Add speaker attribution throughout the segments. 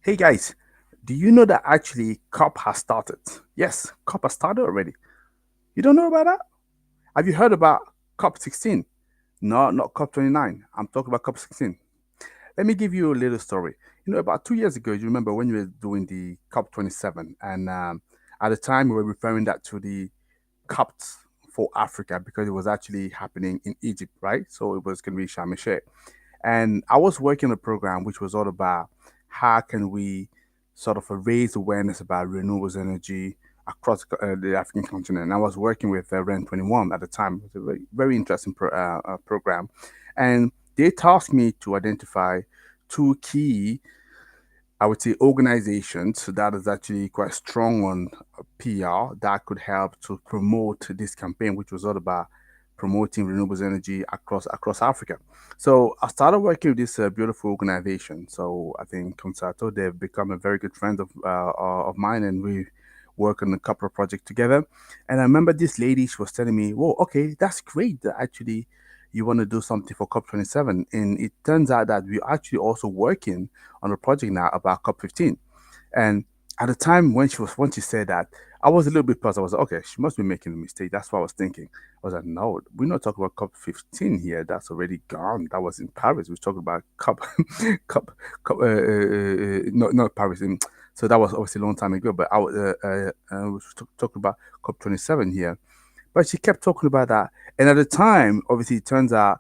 Speaker 1: Hey guys, do you know that actually COP has started? Yes, COP has started already. You don't know about that? Have you heard about COP16? No, not COP29. I'm talking about COP16. Let me give you a little story. About 2 years ago, you remember when we were doing the COP27, and at the time we were referring that to the COPs for Africa because it was actually happening in Egypt, right? So it was going to be Sharm el Sheikh. And I was working on a program which was all about how can we sort of raise awareness about renewables energy across the African continent. And I was working with REN 21 at the time. It was a very, very interesting program. And they tasked me to identify two key, I would say, organizations that is actually quite strong on PR that could help to promote this campaign, which was all about promoting renewables energy across Africa. So I started working with this beautiful organization. So I think Concerto, they've become a very good friend of mine, and we work on a couple of projects together. And I remember this lady, she was telling me, "Whoa, okay, that's great. That actually you want to do something for COP27." And it turns out that we're actually also working on a project now about COP15. And at the time when she said that, I was a little bit puzzled. I was like, okay, she must be making a mistake. That's what I was thinking. I was like, no, we're not talking about COP15 here. That's already gone. That was in Paris. We're talking about COP, COP, not Paris. So that was obviously a long time ago. But we were talking about COP27 here. But she kept talking about that. And at the time, obviously, it turns out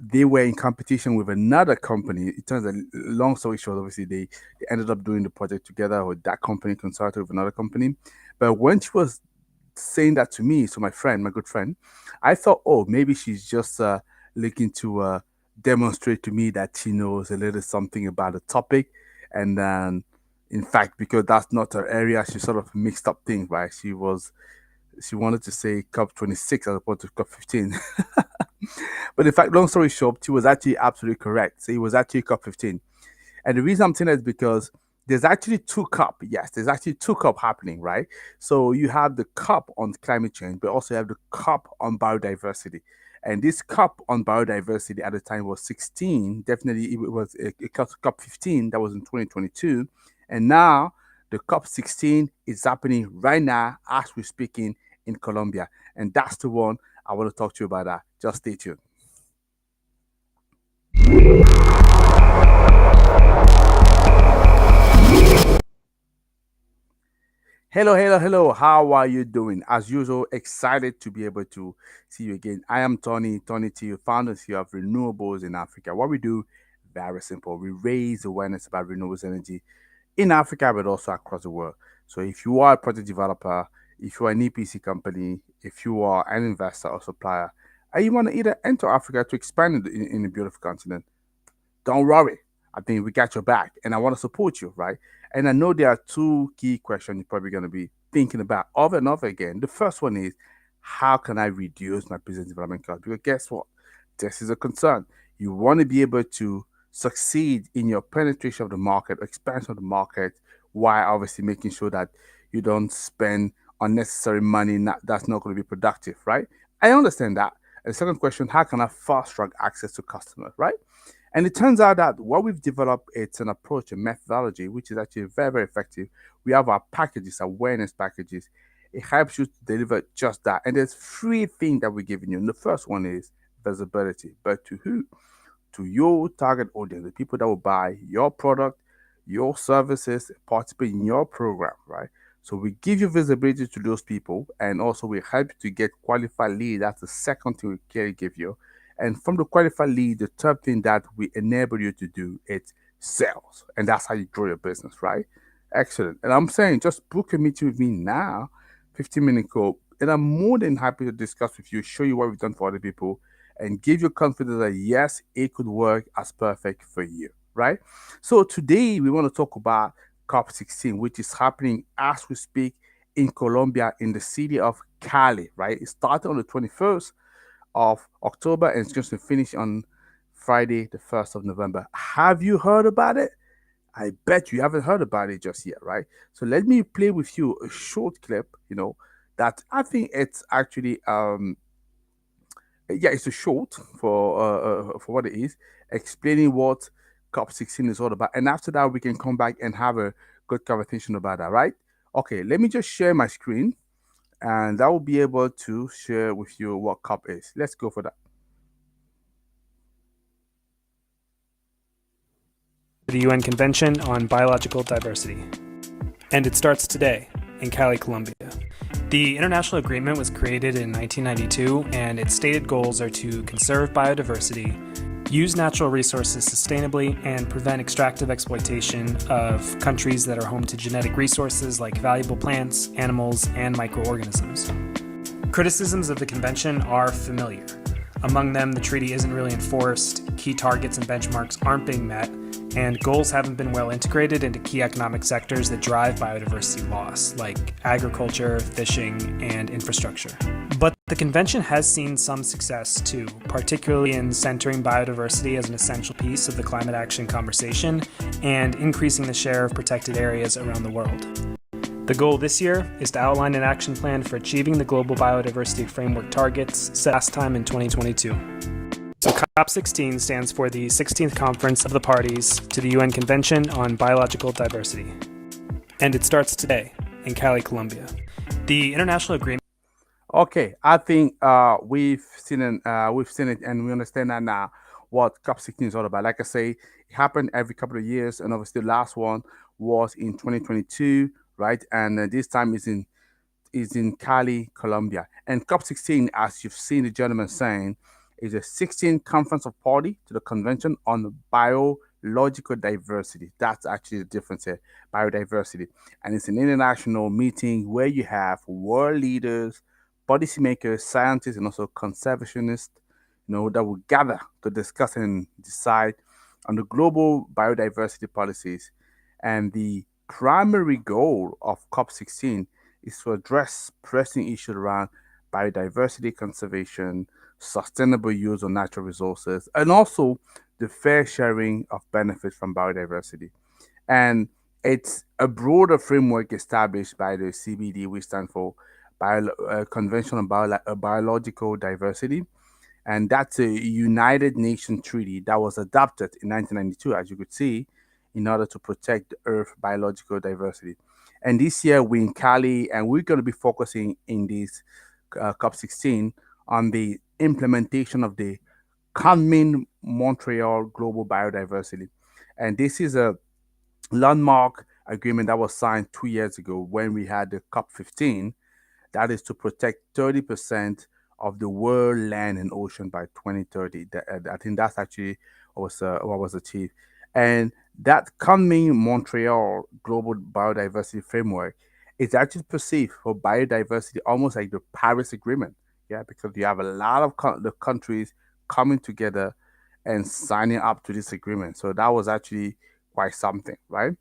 Speaker 1: they were in competition with another company. It turns out, long story short, obviously they ended up doing the project together, or that company consulted with another company. But when she was saying that to me, so my friend, my good friend, I thought, oh, maybe she's just looking to demonstrate to me that she knows a little something about the topic. And then, in fact, because that's not her area, she sort of mixed up things, right? She wanted to say COP26 as opposed to COP15. But in fact, long story short, she was actually absolutely correct. So it was actually COP15. And the reason I'm saying that is because there's actually two COP. Yes, there's actually two COP happening, right? So you have the COP on climate change, but also you have the COP on biodiversity. And this COP on biodiversity at the time was 16. Definitely, it was a COP 15 that was in 2022. And now the COP 16 is happening right now as we're speaking in Colombia. And that's the one I want to talk to you about. That. Just stay tuned. Hello, hello, hello. How are you doing? As usual, excited to be able to see you again. I am Tony T, founder and CEO of Renewables in Africa. What we do, very simple. We raise awareness about renewables energy in Africa, but also across the world. So if you are a project developer, if you are an EPC company, if you are an investor or supplier, and you want to either enter Africa to expand in the beautiful continent, don't worry. I think we got your back and I want to support you, right? And I know there are two key questions you're probably going to be thinking about over and over again. The first one is, how can I reduce my business development cost? Because guess what? This is a concern. You want to be able to succeed in your penetration of the market, expansion of the market, while obviously making sure that you don't spend unnecessary money that's not going to be productive, right? I understand that. And the second question, how can I fast track access to customers, right? And it turns out that what we've developed, it's an approach, a methodology, which is actually very, very effective. We have our packages, awareness packages. It helps you to deliver just that. And there's three things that we're giving you. And the first one is visibility. But to who? To your target audience, the people that will buy your product, your services, participate in your program, right? So we give you visibility to those people, and also we help you to get qualified lead. That's the second thing we can give you. And from the qualified lead, the third thing that we enable you to do is sales, and that's how you grow your business, right? Excellent. And I'm saying just book a meeting with me now, 15-minute call, and I'm more than happy to discuss with you, show you what we've done for other people, and give you confidence that yes, it could work as perfect for you, right? So today we want to talk about COP16, which is happening as we speak in Colombia in the city of Cali, right? It started on the 21st of October and it's going to finish on Friday, the 1st of November. Have you heard about it? I bet you haven't heard about it just yet, right? So let me play with you a short clip, that I think it's actually yeah, it's a short for what it is, explaining what COP16 is all about. And after that, we can come back and have a good conversation about that, right? Okay, let me just share my screen and I will be able to share with you what COP is. Let's go for that.
Speaker 2: The UN Convention on Biological Diversity. And it starts today in Cali, Colombia. The international agreement was created in 1992, and its stated goals are to conserve biodiversity, use natural resources sustainably, and prevent extractive exploitation of countries that are home to genetic resources like valuable plants, animals, and microorganisms. Criticisms of the convention are familiar. Among them, the treaty isn't really enforced, key targets and benchmarks aren't being met, and goals haven't been well integrated into key economic sectors that drive biodiversity loss, like agriculture, fishing, and infrastructure. But the convention has seen some success too, particularly in centering biodiversity as an essential piece of the climate action conversation and increasing the share of protected areas around the world. The goal this year is to outline an action plan for achieving the global biodiversity framework targets set last time in 2022. So COP16 stands for the 16th Conference of the Parties to the UN Convention on Biological Diversity. And it starts today in Cali, Colombia. The international agreement...
Speaker 1: Okay, I think we've seen it, and we understand that now what COP16 is all about. Like I say, it happened every couple of years, and obviously the last one was in 2022, right? And this time is in Cali, Colombia. And COP16, as you've seen the gentleman saying, is a 16th conference of party to the Convention on Biological Diversity. That's actually the difference here, biodiversity. And it's an international meeting where you have world leaders, policymakers, scientists, and also conservationists, that will gather to discuss and decide on the global biodiversity policies. And the primary goal of COP16 is to address pressing issues around biodiversity conservation, sustainable use of natural resources, and also the fair sharing of benefits from biodiversity. And it's a broader framework established by the CBD, which stands for Convention on Biological Diversity. And that's a United Nations treaty that was adopted in 1992, as you could see, in order to protect the Earth's biological diversity. And this year we're in Cali, and we're going to be focusing in this COP16 on the implementation of the Kunming Montreal Global Biodiversity. And this is a landmark agreement that was signed 2 years ago when we had the COP15. That is to protect 30% of the world land and ocean by 2030. I think that's actually what was achieved. And that Kunming Montreal Global Biodiversity Framework is actually perceived for biodiversity almost like the Paris Agreement. Yeah, because you have a lot of the countries coming together and signing up to this agreement. So that was actually quite something, right?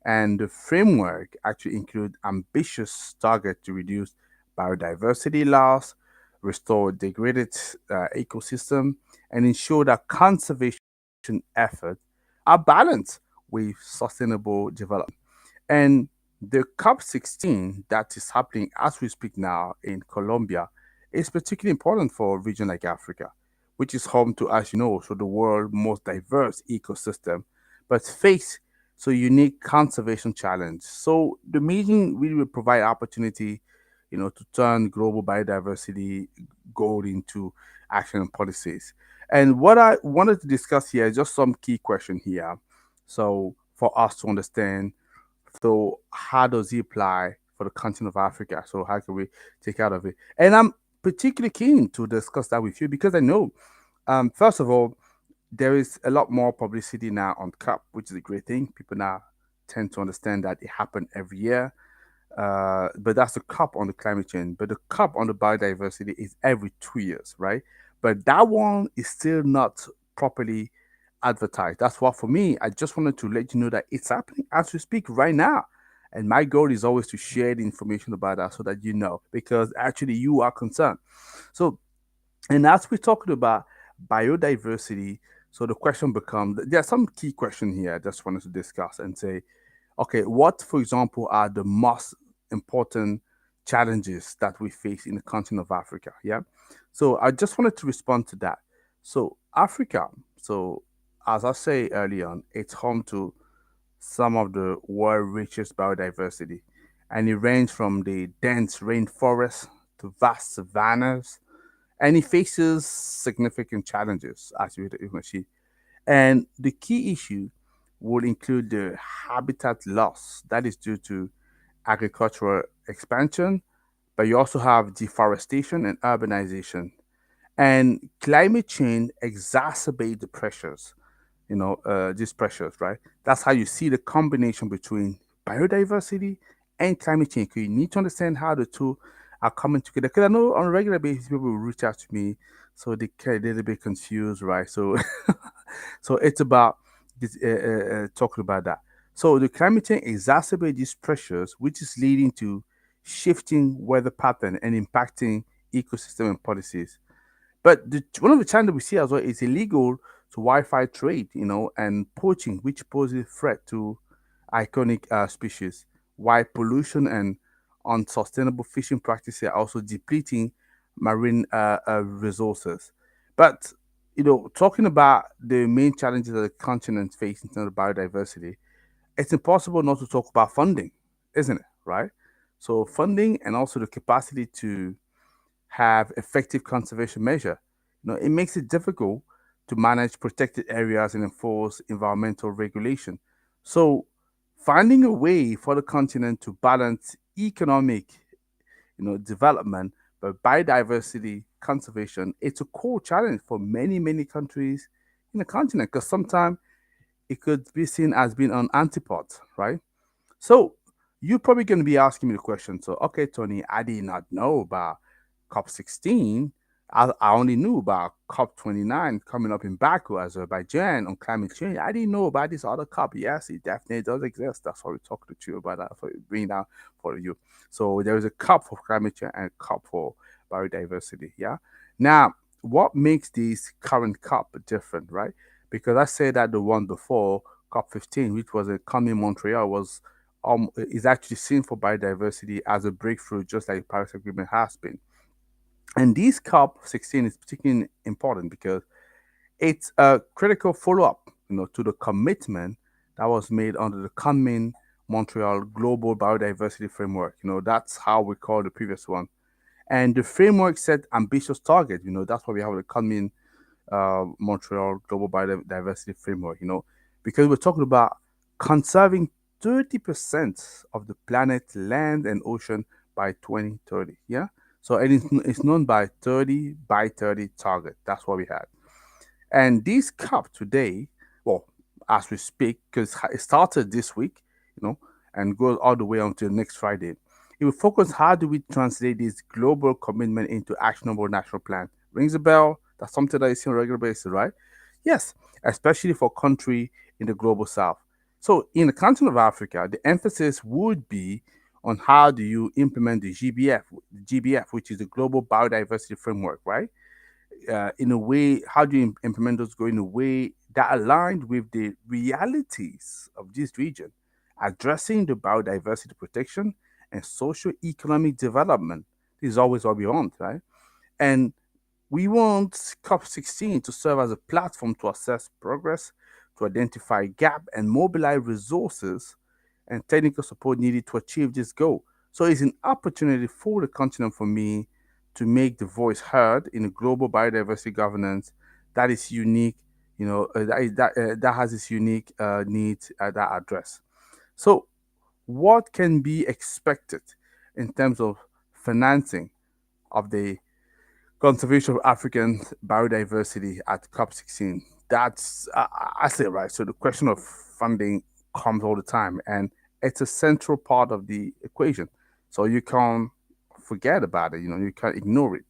Speaker 1: And the framework actually includes ambitious targets to reduce biodiversity loss, restore degraded ecosystem, and ensure that conservation efforts are balanced with sustainable development. And the COP16 that is happening as we speak now in Colombia is particularly important for a region like Africa, which is home to, as you know, so the world's most diverse ecosystem, but face so unique conservation challenge. So the meeting really will provide opportunity, to turn global biodiversity goal into action and policies. And what I wanted to discuss here is just some key question here. So for us to understand, so how does it apply for the continent of Africa? So how can we take out of it? And I'm particularly keen to discuss that with you because I know, first of all, there is a lot more publicity now on COP, which is a great thing. People now tend to understand that it happened every year. But that's the COP on the climate change. But the COP on the biodiversity is every 2 years, right? But that one is still not properly advertised. That's why for me, I just wanted to let you know that it's happening as we speak right now. And my goal is always to share the information about that so that you know, because actually you are concerned. So, and as we're talking about biodiversity, so the question becomes there are some key questions here I just wanted to discuss and say, okay, what, for example, are the most important challenges that we face in the continent of Africa? Yeah. So I just wanted to respond to that. So Africa, so as I say early on, it's home to some of the world's richest biodiversity, and it ranges from the dense rainforests to vast savannas, and it faces significant challenges, as you can see. And the key issue will include the habitat loss that is due to agricultural expansion, but you also have deforestation and urbanization. And climate change exacerbate the pressures, these pressures, right? That's how you see the combination between biodiversity and climate change. 'Cause you need to understand how the two are coming together. Because I know on a regular basis, people will reach out to me, so they get a little bit confused, right? So, so it's about this, talking about that. So the climate change exacerbates these pressures, which is leading to shifting weather pattern and impacting ecosystem and policies. But one of the challenges we see as well is illegal to wildfire trade, and poaching, which poses a threat to iconic species, while pollution and unsustainable fishing practices are also depleting marine resources. But, talking about the main challenges that the continent faces in terms of biodiversity, it's impossible not to talk about funding, isn't it? Right? So, funding and also the capacity to have effective conservation measure. It makes it difficult to manage protected areas and enforce environmental regulation. So finding a way for the continent to balance economic, development, but biodiversity conservation, it's a core challenge for many, many countries in the continent because sometimes it could be seen as being an antipode, right? So you're probably going to be asking me the question. So, okay, Tony, I did not know about COP16. I only knew about COP29 coming up in Baku, Azerbaijan, on climate change. I didn't know about this other COP. Yes, it definitely does exist. That's why we're talking to you about that. So bring that for you. So there is a COP for climate change and a COP for biodiversity. Yeah. Now, what makes this current COP different, right? Because I said that the one before COP15, which was a coming in Montreal, was is actually seen for biodiversity as a breakthrough, just like the Paris Agreement has been. And this COP16 is particularly important because it's a critical follow-up, to the commitment that was made under the coming Montreal Global Biodiversity Framework. That's how we call the previous one. And the framework set ambitious targets. That's why we have the coming Montreal Global Biodiversity Framework, because we're talking about conserving 30% of the planet's land and ocean by 2030. Yeah. So it's known by 30 by 30 target. That's what we had. And this COP today, well, as we speak, because it started this week, and goes all the way until next Friday. It will focus how do we translate this global commitment into actionable national plan. Rings a bell? That's something that you see on a regular basis, right? Yes, especially for country in the global south. So in the continent of Africa, the emphasis would be on how do you implement the GBF, which is the Global Biodiversity Framework, right? In a way, how do you implement those go in a way that aligned with the realities of this region, addressing the biodiversity protection and socio-economic development. This is always what we want, right? And we want COP16 to serve as a platform to assess progress, to identify gap and mobilize resources and technical support needed to achieve this goal. So it's an opportunity for the continent for me to make the voice heard in a global biodiversity governance that is unique, that has its unique needs that address. So, what can be expected in terms of financing of the conservation of African biodiversity at COP16? That's I say right. So the question of funding comes all the time, and it's a central part of the equation. So you can't forget about it. You can't ignore it.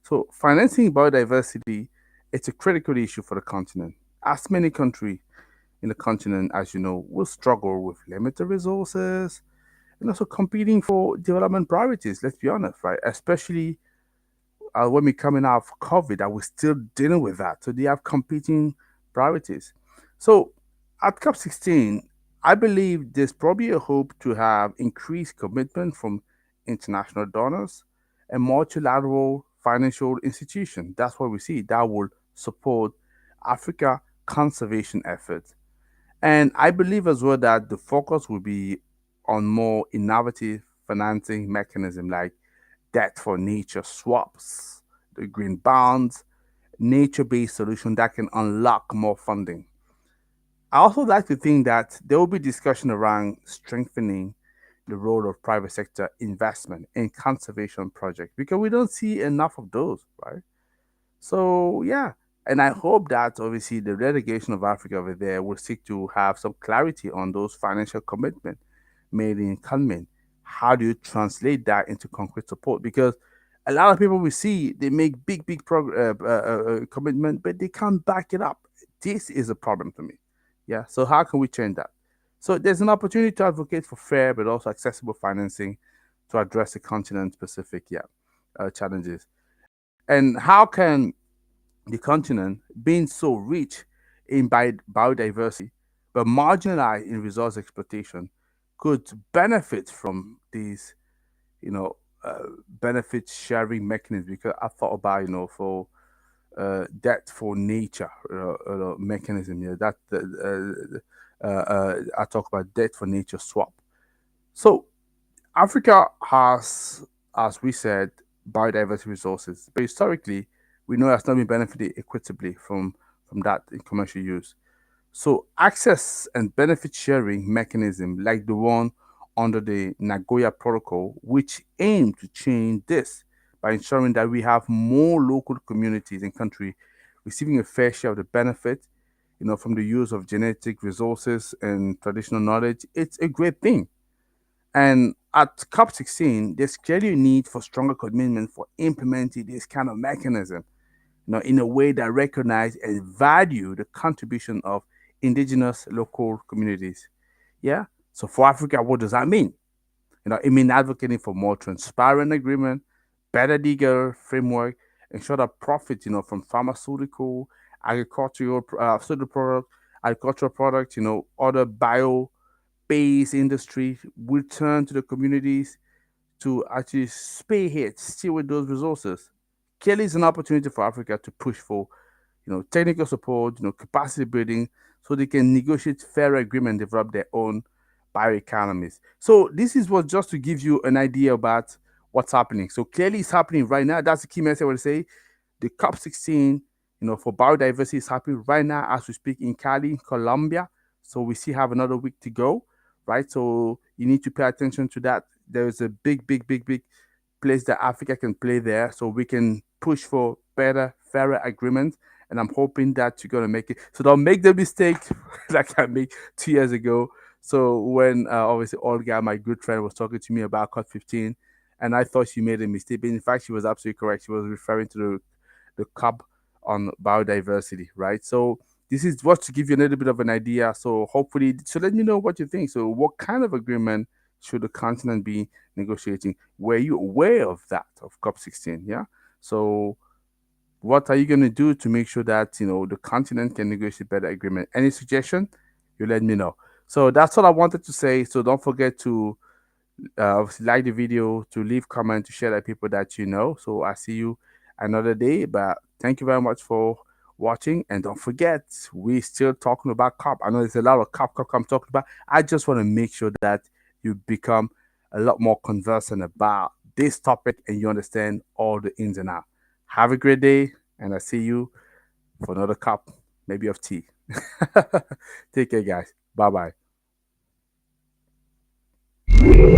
Speaker 1: So financing biodiversity, it's a critical issue for the continent. As many countries in the continent, as you know, will struggle with limited resources and also competing for development priorities. Let's be honest, right? Especially when we're coming out of COVID, that we're still dealing with that. So they have competing priorities. So at COP16, I believe there's probably a hope to have increased commitment from international donors and multilateral financial institutions. That's what we see that will support Africa conservation efforts. And I believe as well that the focus will be on more innovative financing mechanism like debt for nature swaps, the green bonds, nature-based solution that can unlock more funding. I also like to think that there will be discussion around strengthening the role of private sector investment in conservation projects because we don't see enough of those, right? So yeah, and I hope that obviously the delegation of Africa over there will seek to have some clarity on those financial commitments made in Kunmin. How do you translate that into concrete support? Because a lot of people we see they make big commitment, but they can't back it up. This is a problem to me. Yeah. So how can we change that? So there's an opportunity to advocate for fair but also accessible financing to address the continent-specific challenges. And how can the continent, being so rich in biodiversity but marginalized in resource exploitation, could benefit from these, you know, benefit sharing mechanisms? Because I thought about, for debt for nature mechanism. Yeah, that I talk about debt for nature swap. So Africa has, as we said, biodiversity resources, but historically, we know it has not been benefited equitably from that in commercial use. So access and benefit sharing mechanism like the one under the Nagoya Protocol, which aim to change this by ensuring that we have more local communities and country receiving a fair share of the benefit, from the use of genetic resources and traditional knowledge. It's a great thing. And at COP16, there's clearly a need for stronger commitment for implementing this kind of mechanism, in a way that recognize and value the contribution of indigenous local communities. Yeah. So for Africa, what does that mean? It means advocating for more transparent agreement, better legal framework, ensure that profit, from pharmaceutical, agricultural, agricultural products, other bio-based industry will turn to the communities to actually spearhead, steal with those resources. Clearly, it's an opportunity for Africa to push for, technical support, capacity building, so they can negotiate fair agreement, develop their own bioeconomies. So this is what just to give you an idea about what's happening. So clearly, it's happening right now. That's the key message I would say. The COP16, for biodiversity is happening right now as we speak in Cali, Colombia. So we still have another week to go, right? So you need to pay attention to that. There is a big place that Africa can play there, so we can push for better, fairer agreements. And I'm hoping that you're gonna make it. So don't make the mistake like I made 2 years ago. So when obviously Olga, my good friend, was talking to me about COP15, and I thought she made a mistake, but in fact she was absolutely correct. She was referring to the COP on biodiversity, right? So this is what to give you a little bit of an idea. So hopefully, so let me know what you think. So what kind of agreement should the continent be negotiating? Were you aware of that, of COP16? Yeah. So what are you going to do to make sure that, the continent can negotiate better agreement? Any suggestion? You let me know. So that's all I wanted to say. So don't forget to obviously like the video, to leave comment, to share that people that you know. So I see you another day. But thank you very much for watching. And don't forget, we're still talking about COP. I know there's a lot of COP I'm talking about. I just want to make sure that you become a lot more conversant about this topic and you understand all the ins and outs. Have a great day, and I see you for another cup, maybe of tea. Take care, guys. Bye bye.